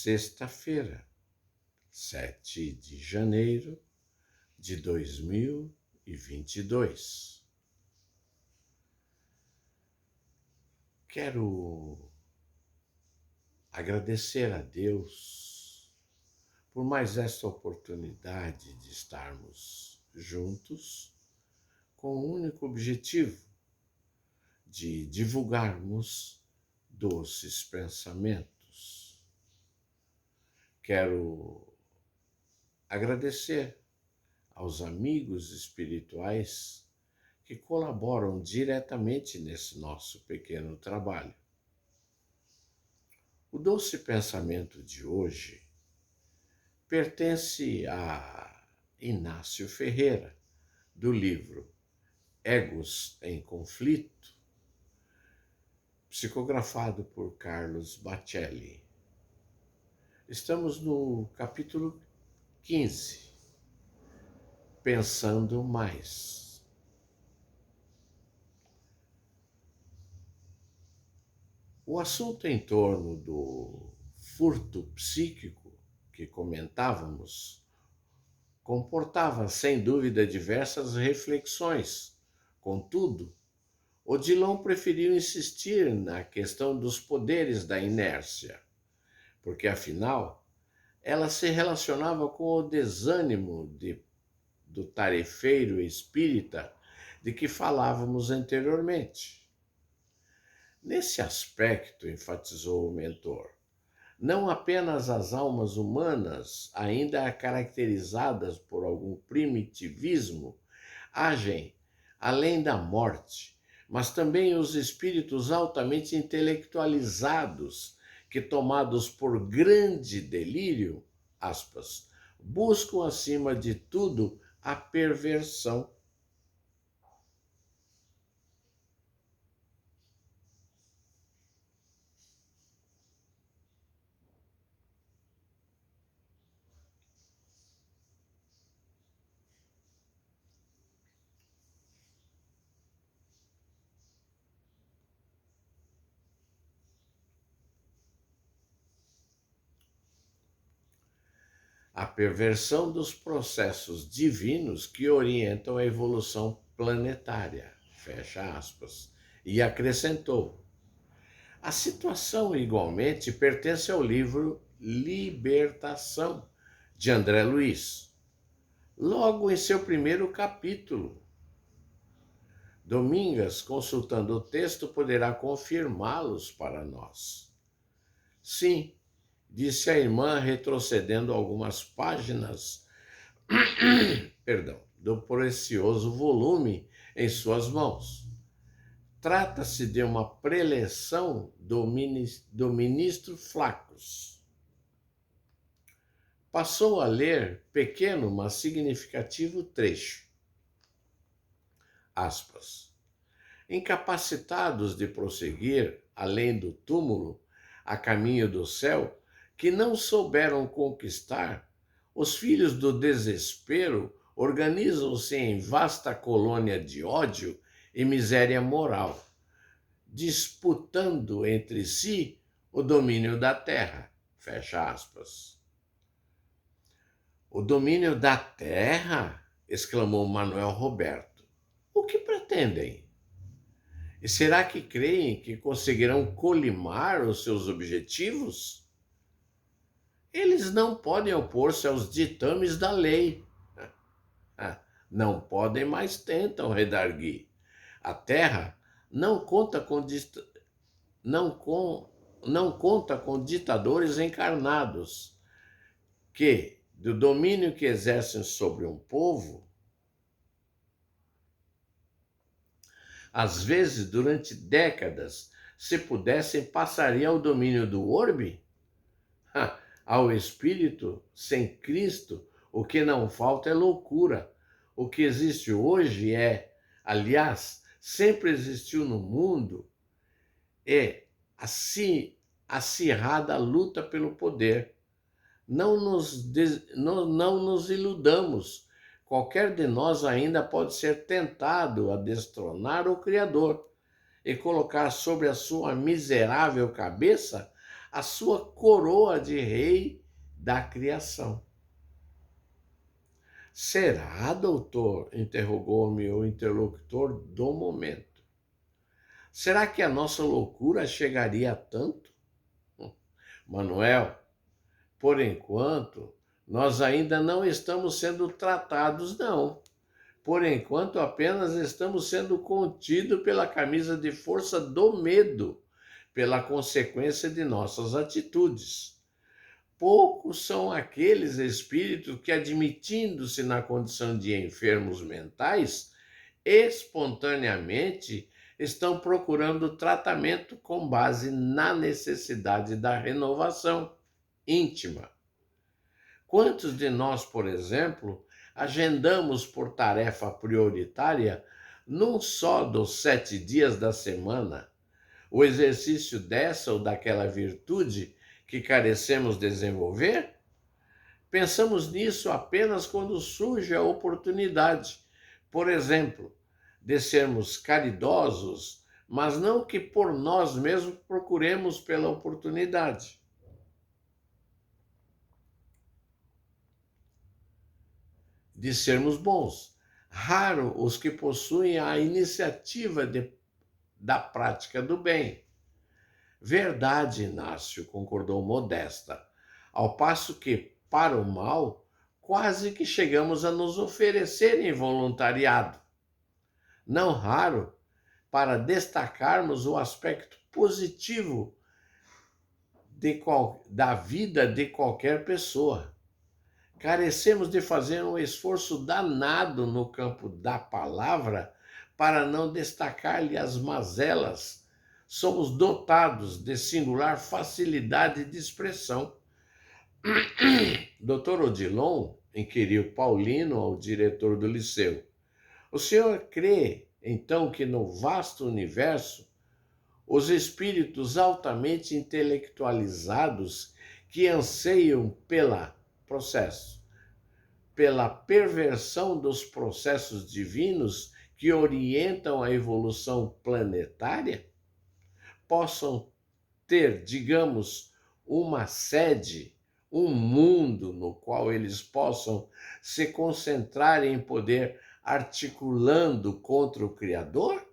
sexta-feira, 7 de janeiro de 2022. Quero agradecer a Deus por mais esta oportunidade de estarmos juntos com o único objetivo de divulgarmos doces pensamentos. Quero agradecer aos amigos espirituais que colaboram diretamente nesse nosso pequeno trabalho. O doce pensamento de hoje pertence a Inácio Ferreira, do livro Egos em Conflito, psicografado por Carlos Bacelli. Estamos no capítulo 15, Pensando Mais. O assunto em torno do furto psíquico que comentávamos comportava, sem dúvida, diversas reflexões. Contudo, Odilon preferiu insistir na questão dos poderes da inércia, porque, afinal, ela se relacionava com o desânimo do tarefeiro espírita de que falávamos anteriormente. Nesse aspecto, enfatizou o mentor, não apenas as almas humanas, ainda caracterizadas por algum primitivismo, agem além da morte, mas também os espíritos altamente intelectualizados que, tomados por grande delírio, aspas, buscam acima de tudo a perversão. A perversão dos processos divinos que orientam a evolução planetária, fecha aspas, e acrescentou: a situação, igualmente, pertence ao livro Libertação, de André Luiz, logo em seu primeiro capítulo. Domingas, consultando o texto, poderá confirmá-los para nós. Sim, disse a irmã, retrocedendo algumas páginas do precioso volume em suas mãos. Trata-se de uma preleção do ministro Flacos. Passou a ler pequeno, mas significativo trecho. Aspas. Incapacitados de prosseguir além do túmulo, a caminho do céu, que não souberam conquistar, os filhos do desespero organizam-se em vasta colônia de ódio e miséria moral, disputando entre si o domínio da terra. Fecha aspas. O domínio da terra? Exclamou Manuel Roberto. O que pretendem? E será que creem que conseguirão colimar os seus objetivos? Eles não podem opor-se aos ditames da lei. Não podem, mas tentam redarguir. A terra não conta com ditadores encarnados que, do domínio que exercem sobre um povo, às vezes, durante décadas, se pudessem, passaria ao domínio do orbe? Ao espírito, sem Cristo, o que não falta é loucura. O que existe hoje aliás, sempre existiu no mundo, é acirrada luta pelo poder. Não nos iludamos. Qualquer de nós ainda pode ser tentado a destronar o Criador e colocar sobre a sua miserável cabeça a sua coroa de rei da criação. Será, doutor? Interrogou-me o interlocutor do momento. Será que a nossa loucura chegaria a tanto? Manuel, por enquanto, nós ainda não estamos sendo tratados, não. Por enquanto, apenas estamos sendo contidos pela camisa de força do medo, pela consequência de nossas atitudes. Poucos são aqueles espíritos que, admitindo-se na condição de enfermos mentais, espontaneamente estão procurando tratamento com base na necessidade da renovação íntima. Quantos de nós, por exemplo, agendamos por tarefa prioritária, num só dos 7 dias da semana, o exercício dessa ou daquela virtude que carecemos desenvolver? Pensamos nisso apenas quando surge a oportunidade, por exemplo, de sermos caridosos, mas não que por nós mesmos procuremos pela oportunidade. De sermos bons. Raro os que possuem a iniciativa da prática do bem. Verdade, Inácio, concordou Modesta, ao passo que, para o mal, quase que chegamos a nos oferecer em voluntariado. Não raro, para destacarmos o aspecto positivo da vida de qualquer pessoa. Carecemos de fazer um esforço danado no campo da palavra para não destacar-lhe as mazelas. Somos dotados de singular facilidade de expressão. Dr. Odilon inquiriu Paulino ao diretor do liceu. O senhor crê, então, que no vasto universo, os espíritos altamente intelectualizados que anseiam pela perversão dos processos divinos que orientam a evolução planetária, possam ter, digamos, uma sede, um mundo no qual eles possam se concentrar em poder articulando contra o Criador?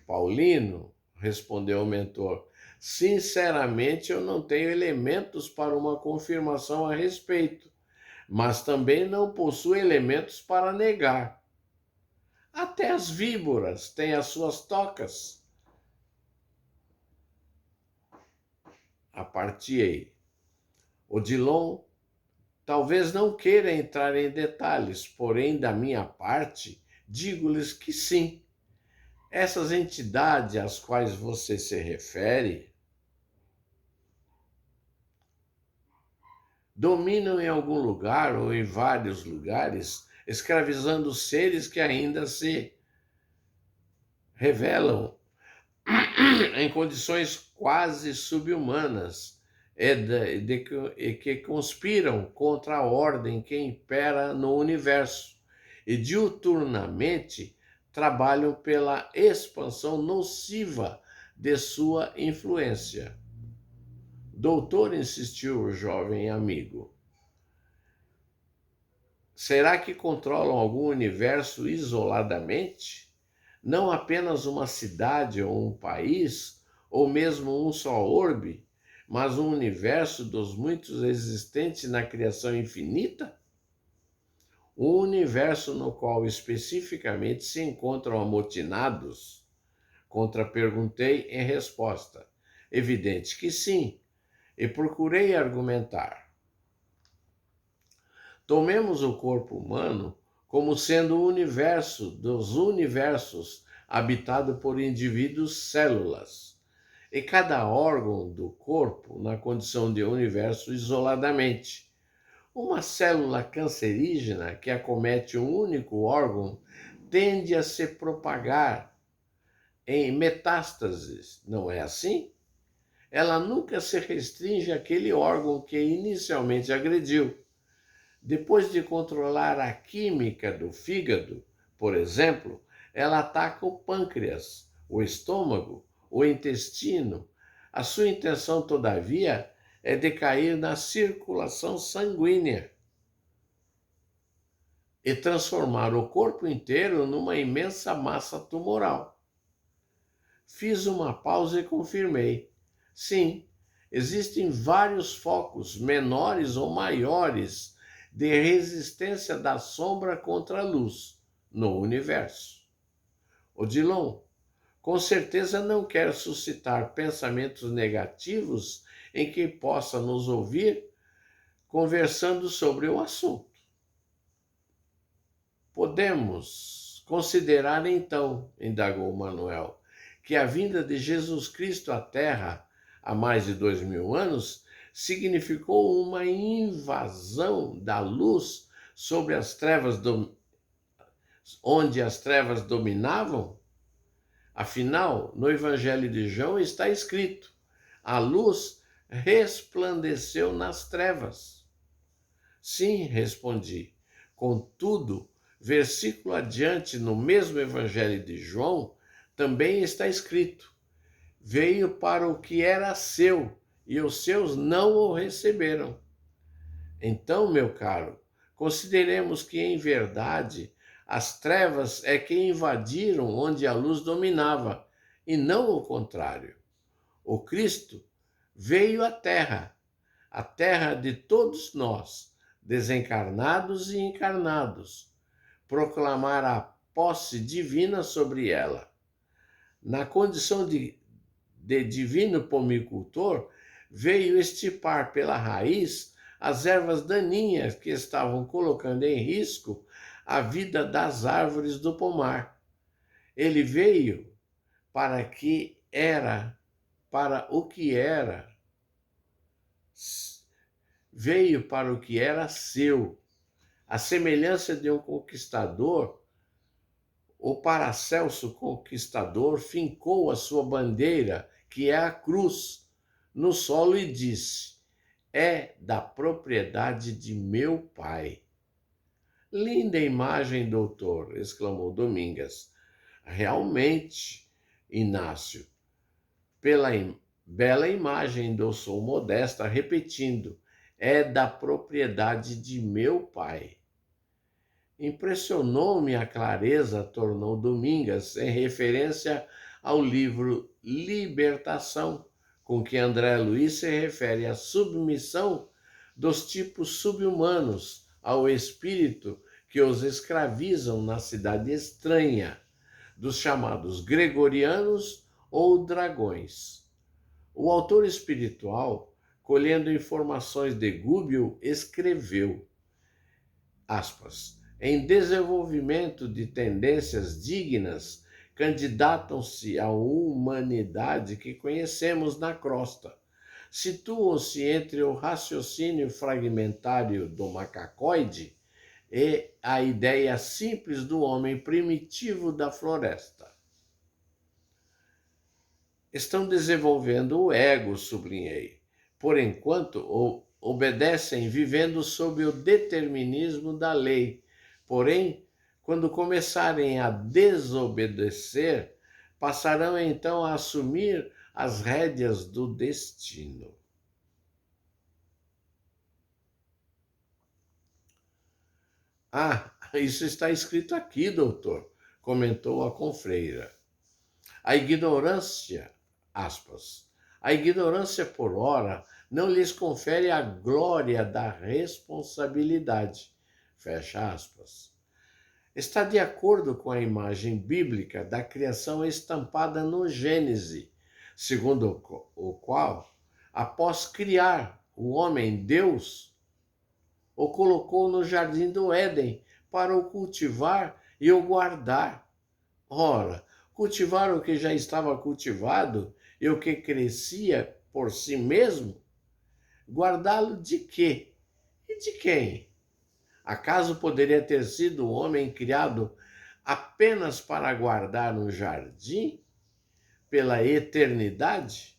Paulino, respondeu o mentor, sinceramente eu não tenho elementos para uma confirmação a respeito, mas também não possuo elementos para negar. Até as víboras têm as suas tocas. Apartei. Odilon talvez não queira entrar em detalhes, porém, da minha parte, digo-lhes que sim. Essas entidades às quais você se refere dominam em algum lugar ou em vários lugares, escravizando seres que ainda se revelam em condições quase subhumanas e que conspiram contra a ordem que impera no universo e diuturnamente trabalham pela expansão nociva de sua influência. Doutor, insistiu o jovem amigo, será que controlam algum universo isoladamente? Não apenas uma cidade ou um país, ou mesmo um só orbe, mas um universo dos muitos existentes na criação infinita? Um universo no qual especificamente se encontram amotinados? Contraperguntei em resposta. Evidente que sim, e procurei argumentar. Tomemos o corpo humano como sendo o universo dos universos habitado por indivíduos células, e cada órgão do corpo na condição de universo isoladamente. Uma célula cancerígena que acomete um único órgão tende a se propagar em metástases, não é assim? Ela nunca se restringe àquele órgão que inicialmente agrediu. Depois de controlar a química do fígado, por exemplo, ela ataca o pâncreas, o estômago, o intestino, A sua intenção, todavia, é de cair na circulação sanguínea e transformar o corpo inteiro numa imensa massa tumoral. Fiz uma pausa e confirmei. Sim, existem vários focos, menores ou maiores, de resistência da sombra contra a luz no universo. Odilon, com certeza não quer suscitar pensamentos negativos em quem possa nos ouvir conversando sobre o assunto. Podemos considerar então, indagou Manuel, que a vinda de Jesus Cristo à Terra há mais de 2000 anos significou uma invasão da luz sobre as trevas onde as trevas dominavam? Afinal, no Evangelho de João está escrito: a luz resplandeceu nas trevas. Sim, respondi. Contudo, versículo adiante, no mesmo Evangelho de João, também está escrito: veio para o que era seu, e os seus não o receberam. Então, meu caro, consideremos que, em verdade, as trevas é que invadiram onde a luz dominava, e não o contrário. O Cristo veio à Terra, a terra de todos nós, desencarnados e encarnados, proclamar a posse divina sobre ela. Na condição de divino pomicultor, veio extirpar pela raiz as ervas daninhas que estavam colocando em risco a vida das árvores do pomar. Ele veio para o que era seu. A semelhança de um conquistador, o Paracelso conquistador fincou a sua bandeira, que é a cruz, no solo e disse: é da propriedade de meu pai. Linda imagem, doutor, exclamou Domingas. Realmente, Inácio, pela bela imagem, endossou Modesta, repetindo: é da propriedade de meu pai. Impressionou-me a clareza, tornou Domingas, em referência ao livro Libertação, com que André Luiz se refere à submissão dos tipos subhumanos ao espírito que os escravizam na cidade estranha, dos chamados gregorianos ou dragões. O autor espiritual, colhendo informações de Gúbio, escreveu, aspas, em desenvolvimento de tendências dignas, candidatam-se à humanidade que conhecemos na crosta. Situam-se entre o raciocínio fragmentário do macacoide e a ideia simples do homem primitivo da floresta. Estão desenvolvendo o ego, sublinhei. Por enquanto, obedecem vivendo sob o determinismo da lei. Porém, quando começarem a desobedecer, passarão então a assumir as rédeas do destino. Ah, isso está escrito aqui, doutor, comentou a confreira. A ignorância, aspas, a ignorância por ora não lhes confere a glória da responsabilidade, fecha aspas. Está de acordo com a imagem bíblica da criação estampada no Gênese, segundo o qual, após criar o homem, Deus o colocou no jardim do Éden para o cultivar e o guardar. Ora, cultivar o que já estava cultivado e o que crescia por si mesmo? Guardá-lo de quê? E de quem? Acaso poderia ter sido o homem criado apenas para guardar um jardim pela eternidade?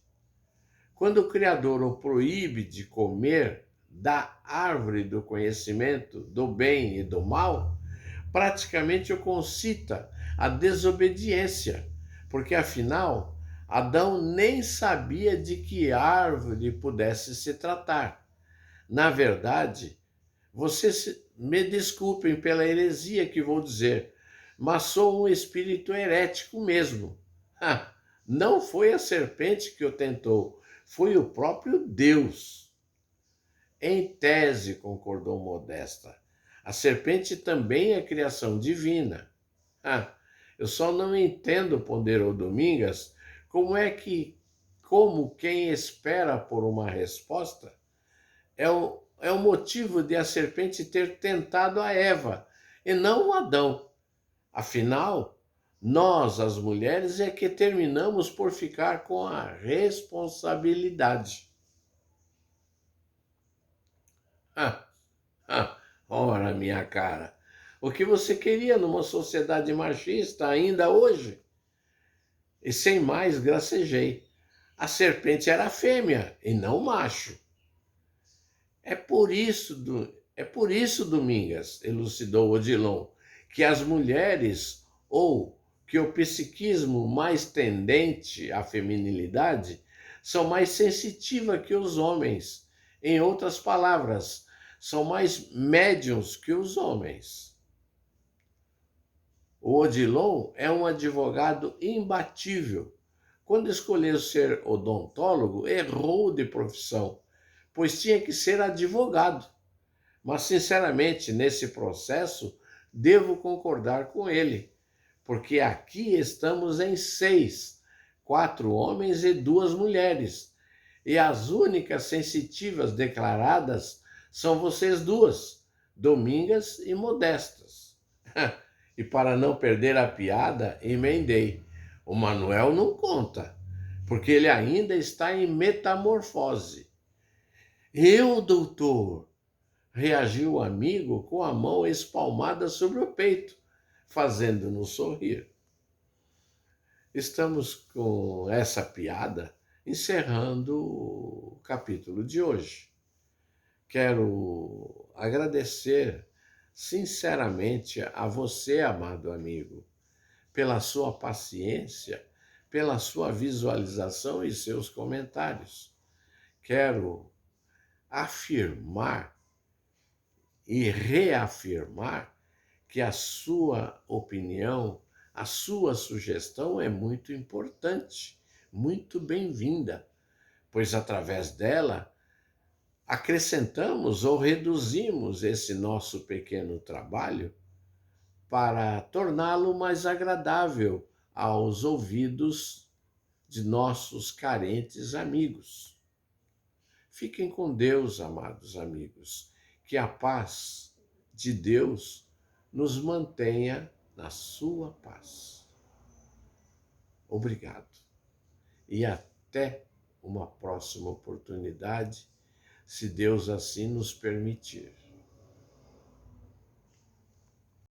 Quando o Criador o proíbe de comer da árvore do conhecimento do bem e do mal, praticamente o concita à desobediência, porque afinal Adão nem sabia de que árvore pudesse se tratar. Na verdade, me desculpem pela heresia que vou dizer, mas sou um espírito herético mesmo. Ah, não foi a serpente que o tentou, foi o próprio Deus. Em tese, concordou Modesta, a serpente também é criação divina. Ah, eu só não entendo, ponderou Domingas, como quem espera por uma resposta, é o motivo de a serpente ter tentado a Eva e não o Adão. Afinal, nós, as mulheres, é que terminamos por ficar com a responsabilidade. Ah, ora, minha cara, o que você queria numa sociedade machista ainda hoje? E sem mais gracejei. A serpente era fêmea e não macho. É por isso, Domingas, elucidou Odilon, que as mulheres, ou que o psiquismo mais tendente à feminilidade, são mais sensitivas que os homens. Em outras palavras, são mais médiums que os homens. O Odilon é um advogado imbatível. Quando escolheu ser odontólogo, errou de profissão, pois tinha que ser advogado. Mas, sinceramente, nesse processo, devo concordar com ele, porque aqui estamos em 6, 4 homens e 2 mulheres, e as únicas sensitivas declaradas são vocês duas, Domingas e Modestas. E para não perder a piada, emendei. O Manuel não conta, porque ele ainda está em metamorfose. Eu, doutor, reagiu o amigo com a mão espalmada sobre o peito, fazendo-nos sorrir. Estamos com essa piada encerrando o capítulo de hoje. Quero agradecer sinceramente a você, amado amigo, pela sua paciência, pela sua visualização e seus comentários. Quero afirmar e reafirmar que a sua opinião, a sua sugestão é muito importante, muito bem-vinda, pois através dela acrescentamos ou reduzimos esse nosso pequeno trabalho para torná-lo mais agradável aos ouvidos de nossos carentes amigos. Fiquem com Deus, amados amigos, que a paz de Deus nos mantenha na sua paz. Obrigado e até uma próxima oportunidade, se Deus assim nos permitir.